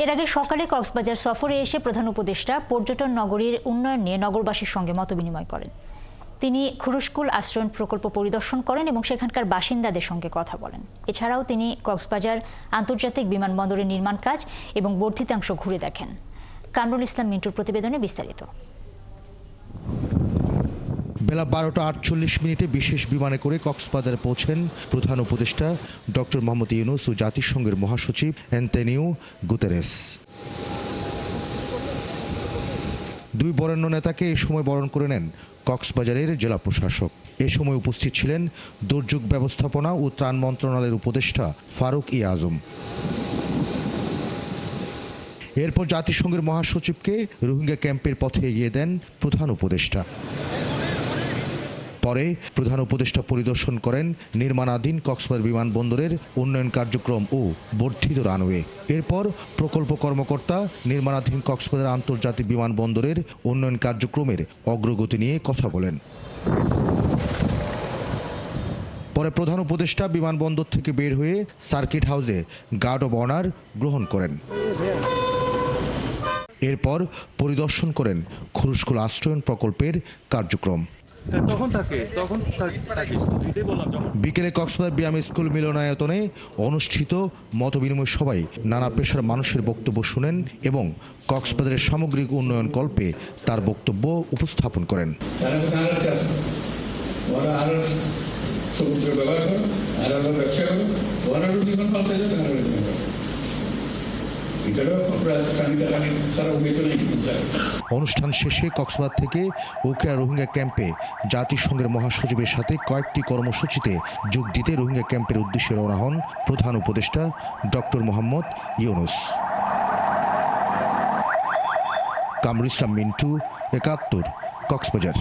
এর আগে সকালে কক্সবাজার সফরে এসে প্রধান উপদেষ্টা পর্যটন নগরীর উন্নয়ন নিয়ে নগরবাসীর সঙ্গে মতবিনিময় করেন। তিনি খুরুশকুল আশ্রয়ণ প্রকল্প পরিদর্শন করেন এবং সেখানকার বাসিন্দাদের সঙ্গে কথা বলেন। এছাড়াও তিনি কক্সবাজার আন্তর্জাতিক বিমানবন্দরের নির্মাণ কাজ এবং বর্ধিতাংশ ঘুরে দেখেন। কামরুল ইসলাম মিন্টুর প্রতিবেদনে বিস্তারিত। বেলা 12:48 বিশেষ বিমানে করে কক্সবাজারে পৌঁছেন প্রধান উপদেষ্টা ডক্টর মোহাম্মদ ইউনূস ও জাতিসংঘের মহাসচিব অ্যান্তোনিও গুতেরেস। দুই বরেণ্য নেতাকে এ সময় বরণ করে নেন কক্সবাজারের জেলা প্রশাসক। এ সময় উপস্থিত ছিলেন দুর্যোগ ব্যবস্থাপনা ও ত্রাণ মন্ত্রণালয়ের উপদেষ্টা ফারুক ই আজম। এরপর জাতিসংঘের মহাসচিবকে রোহিঙ্গা ক্যাম্পের পথে এগিয়ে দেন প্রধান উপদেষ্টা। পরে প্রধান উপদেষ্টা পরিদর্শন করেন নির্মাণাধীন কক্সবাজার বিমানবন্দরের উন্নয়ন কার্যক্রম ও বর্ধিত রানওয়ে। এরপর প্রকল্প কর্মকর্তা নির্মাণাধীন কক্সবাজার আন্তর্জাতিক বিমানবন্দরের উন্নয়ন কার্যক্রমের অগ্রগতি নিয়ে কথা বলেন। পরে প্রধান উপদেষ্টা বিমানবন্দর থেকে বের হয়ে সার্কিট হাউসে গার্ড অব অনার গ্রহণ করেন। এরপর পরিদর্শন করেন খুরুশকুল আশ্রয়ণ প্রকল্পের কার্যক্রম। বিকেলে কক্সবাজার বিয়াম স্কুল মিলনায়তনে অনুষ্ঠিত মতবিনিময় সভায় নানা পেশার মানুষের বক্তব্য শুনেন এবং কক্সবাজারের সামগ্রিক উন্নয়ন কল্পে তার বক্তব্য উপস্থাপন করেন। অনুষ্ঠান শেষে কক্সবাজার থেকে উখিয়া রোহিঙ্গা ক্যাম্পে জাতিসংঘের মহাসচিবের সাথে কয়েকটি কর্মসূচিতে যোগ দিতে রোহিঙ্গা ক্যাম্পের উদ্দেশ্যে রওনা হন প্রধান উপদেষ্টা ডক্টর মোহাম্মদ ইউনূস। কামরুল ইসলাম মিন্টু, ৭১, কক্সবাজার।